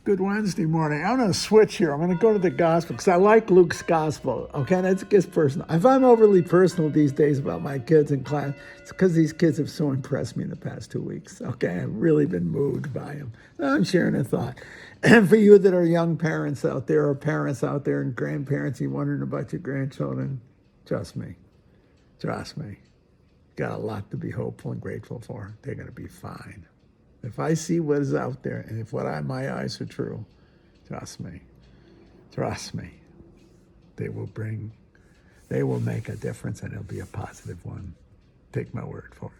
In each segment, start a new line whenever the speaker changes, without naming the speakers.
Good Wednesday morning. I'm going to switch here. I'm going to go to the gospel because I like Luke's gospel. Okay, that gets personal. If I'm overly personal these days about my kids in class, it's because these kids have so impressed me in the past 2 weeks. Okay, I've really been moved by them. I'm sharing a thought. And for you that are young parents out there, or parents out there and grandparents, you're wondering about your grandchildren, trust me. Trust me. Got a lot to be hopeful and grateful for. They're going to be fine. If I see what is out there, and if my eyes are true, trust me, they will make a difference, and it'll be a positive one. Take my word for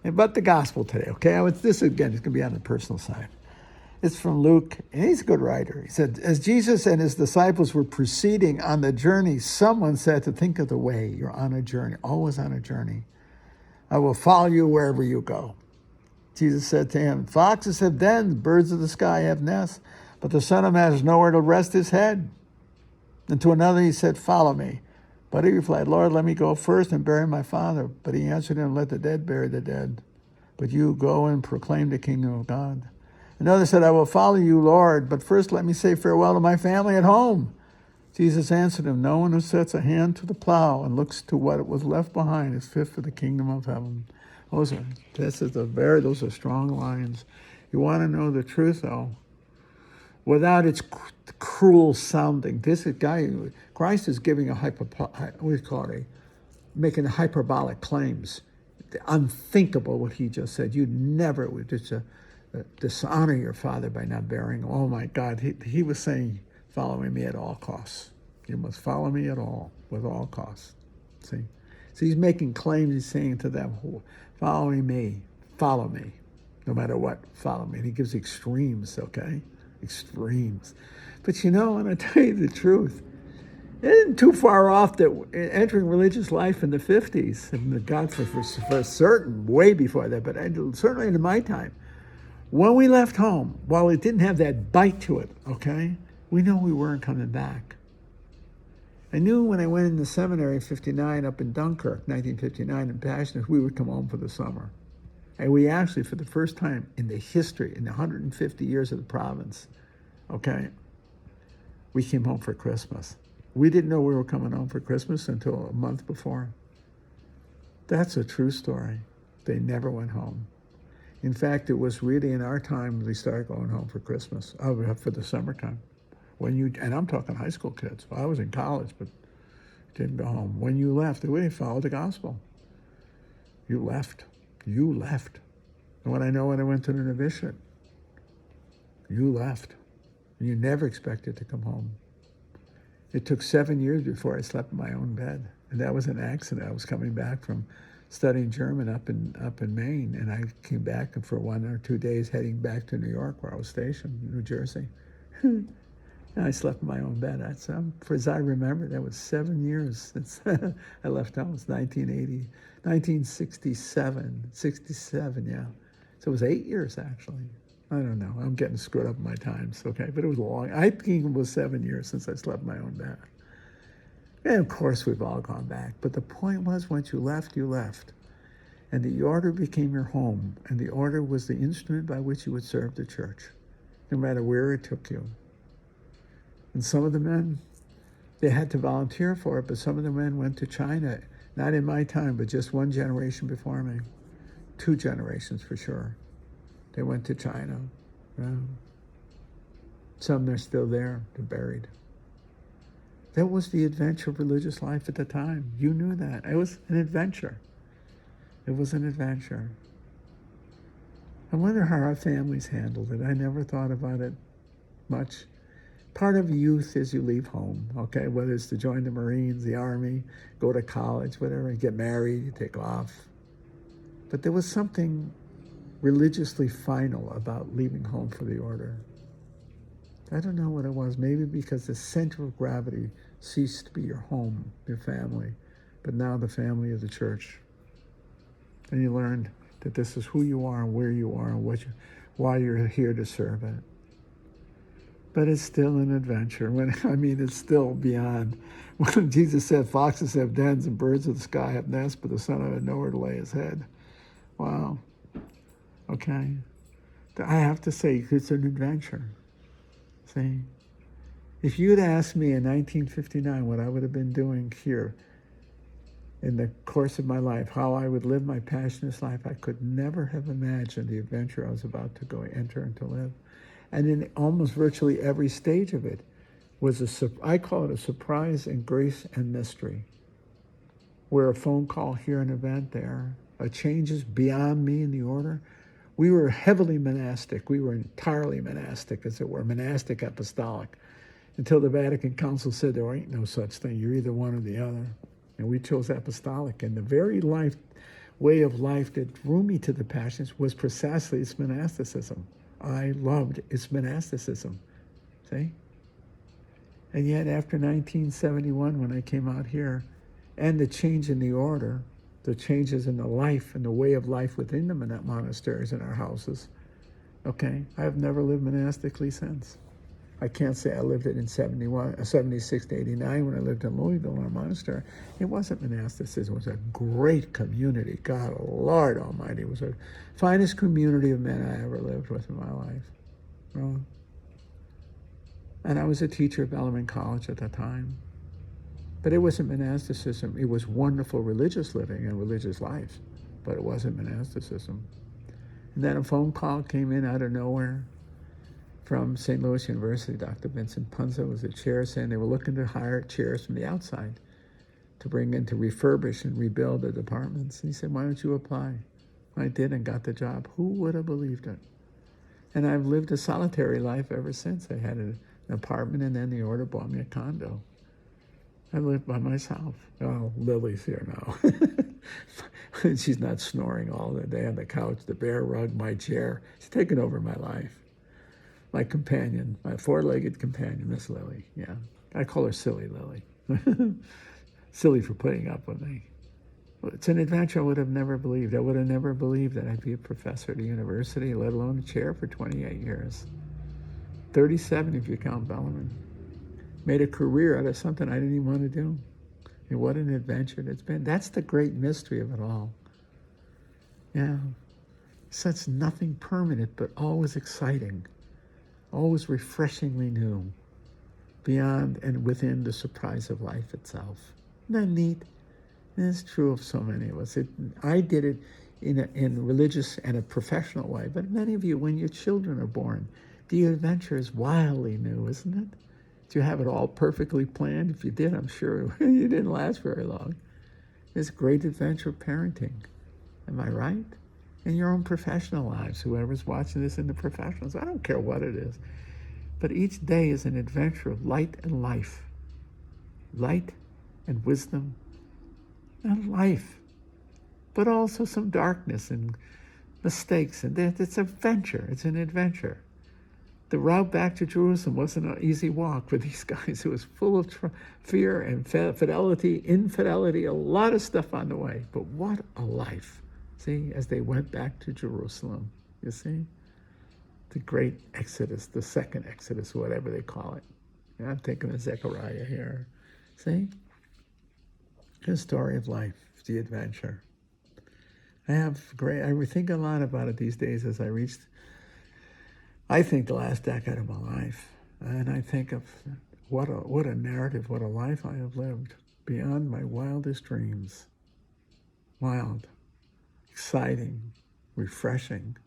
it. But the gospel today, okay? This again is going to be on the personal side. It's from Luke, and he's a good writer. He said, as Jesus and his disciples were proceeding on the journey, someone said to think of the way. You're on a journey, always on a journey. I will follow you wherever you go. Jesus said to him, foxes have dens, birds of the sky have nests, but the Son of Man has nowhere to rest his head. And to another he said, follow me. But he replied, Lord, let me go first and bury my father. But he answered him, let the dead bury the dead. But you go and proclaim the kingdom of God. Another said, I will follow you, Lord, but first let me say farewell to my family at home. Jesus answered him, no one who sets a hand to the plow and looks to what was left behind is fit for the kingdom of heaven. Those are strong lines. You want to know the truth, though, without its cruel sounding. Christ is giving making hyperbolic claims. Unthinkable what he just said. You never would dishonor your father by not burying. Oh my God, he was saying, following me at all costs. You must follow me at all, with all costs. See? So he's making claims. He's saying to them, following me, follow me. No matter what, follow me. And he gives extremes, okay? Extremes. But and I tell you the truth, it isn't too far off that entering religious life in the 50s, and God for certain, way before that, but certainly in my time, when we left home, while it didn't have that bite to it, okay, we know we weren't coming back. I knew when I went in the seminary in 59 up in Dunkirk, 1959, in Passionate, we would come home for the summer. And we actually, for the first time in the history, in the 150 years of the province, okay, we came home for Christmas. We didn't know we were coming home for Christmas until a month before. That's a true story. They never went home. In fact, it was really in our time we started going home for Christmas, for the summertime. And I'm talking high school kids. Well, I was in college, but didn't go home. When you left, we followed the gospel. You left. You left. And when I went to the novitiate, you left. You never expected to come home. It took 7 years before I slept in my own bed. And that was an accident. I was coming back from studying German up in Maine, and I came back for 1 or 2 days heading back to New York, where I was stationed, New Jersey. And I slept in my own bed. For as I remember, that was 7 years since I left home. It was 1967, yeah. So it was 8 years, actually. I don't know. I'm getting screwed up in my times, okay? But it was long. I think it was 7 years since I slept in my own bed. And of course, we've all gone back. But the point was, once you left, you left. And the order became your home. And the order was the instrument by which you would serve the church, no matter where it took you. And some of the men, they had to volunteer for it, but some of the men went to China, not in my time, but just one generation before me. 2 generations for sure. They went to China. Yeah. Some are still there. They're buried. That was the adventure of religious life at the time. You knew that. It was an adventure. It was an adventure. I wonder how our families handled it. I never thought about it much. Part of youth is you leave home, okay? Whether it's to join the Marines, the Army, go to college, whatever, you get married, you take off. But there was something religiously final about leaving home for the order. I don't know what it was. Maybe because the center of gravity ceased to be your home, your family, but now the family of the church. And you learned that this is who you are and where you are and why you're here to serve it. But it's still an adventure. It's still beyond. When Jesus said, foxes have dens and birds of the sky have nests, but the Son of Man had nowhere to lay his head. Wow. Okay. I have to say, it's an adventure. See? If you'd asked me in 1959 what I would have been doing here in the course of my life, how I would live my passionless life, I could never have imagined the adventure I was about to go enter and to live. And in almost virtually every stage of it was I call it a surprise and grace and mystery, where a phone call here, an event there, a changes beyond me in the order. We were heavily monastic. We were entirely monastic, as it were, monastic apostolic, until the Vatican Council said there ain't no such thing. You're either one or the other. And we chose apostolic. And the very way of life that drew me to the Passions was precisely its monasticism. I loved its monasticism. See? And yet after 1971, when I came out here, and the change in the order, the changes in the life and the way of life within the monasteries and our houses, okay, I have never lived monastically since. I can't say I lived it in 76 to 89 when I lived in Louisville in our monastery. It wasn't monasticism. It was a great community. God, Lord Almighty, it was the finest community of men I ever lived with in my life. Well, and I was a teacher at Bellarmine College at the time. But it wasn't monasticism. It was wonderful religious living and religious life, but it wasn't monasticism. And then a phone call came in out of nowhere from St. Louis University. Dr. Vincent Punza was the chair, saying they were looking to hire chairs from the outside to bring in to refurbish and rebuild the departments. And he said, why don't you apply? I did and got the job. Who would have believed it? And I've lived a solitary life ever since. I had an apartment, and then the order bought me a condo. I lived by myself. Oh, Lily's here now. She's not snoring all the day on the couch, the bear rug, my chair. She's taken over my life. My companion, my four-legged companion, Miss Lily. Yeah, I call her Silly Lily. Silly for putting up with me. It's an adventure I would have never believed. I would have never believed that I'd be a professor at a university, let alone a chair for 28 years. 37 if you count Bellarmine. Made a career out of something I didn't even want to do. And what an adventure it's been. That's the great mystery of it all. Yeah. Such nothing permanent, but always exciting. Always refreshingly new. Beyond and within the surprise of life itself. Isn't that neat? And it's true of so many of us. I did it in a religious and a professional way, but many of you, when your children are born, the adventure is wildly new, isn't it? Do you have it all perfectly planned? If you did, I'm sure you didn't last very long. It's great adventure parenting. Am I right? In your own professional lives, whoever's watching this in the professionals, I don't care what it is. But each day is an adventure of light and life. Light and wisdom and life. But also some darkness and mistakes. And it's an adventure. It's an adventure. The route back to Jerusalem wasn't an easy walk for these guys. It was full of fear and fidelity, infidelity, a lot of stuff on the way. But what a life, see, as they went back to Jerusalem, you see? The great Exodus, the second Exodus, whatever they call it. And I'm thinking of Zechariah here. See? The story of life, the adventure. I think a lot about it these days as I think the last decade of my life, and I think of what a narrative, what a life I have lived beyond my wildest dreams. Wild, exciting, refreshing.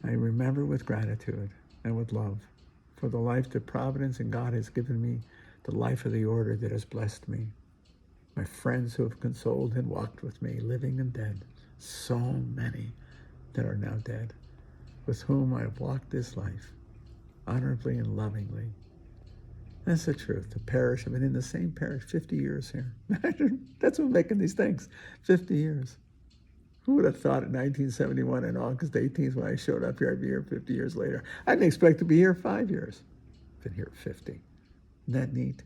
I remember with gratitude and with love for the life that Providence and God has given me, the life of the order that has blessed me, my friends who have consoled and walked with me, living and dead, so many that are now dead, with whom I have walked this life, honorably and lovingly. That's the truth. The parish, I've been in the same parish 50 years here. That's what's making these things, 50 years. Who would have thought in 1971 on August 18th when I showed up here, I'd be here 50 years later. I didn't expect to be here 5 years. Been here 50. Isn't that neat?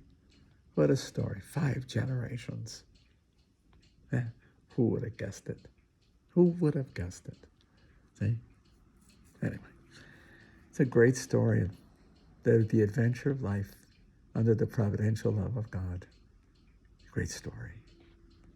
What a story. 5 generations. Who would have guessed it? Who would have guessed it? See? Anyway, it's a great story of the adventure of life under the providential love of God. Great story.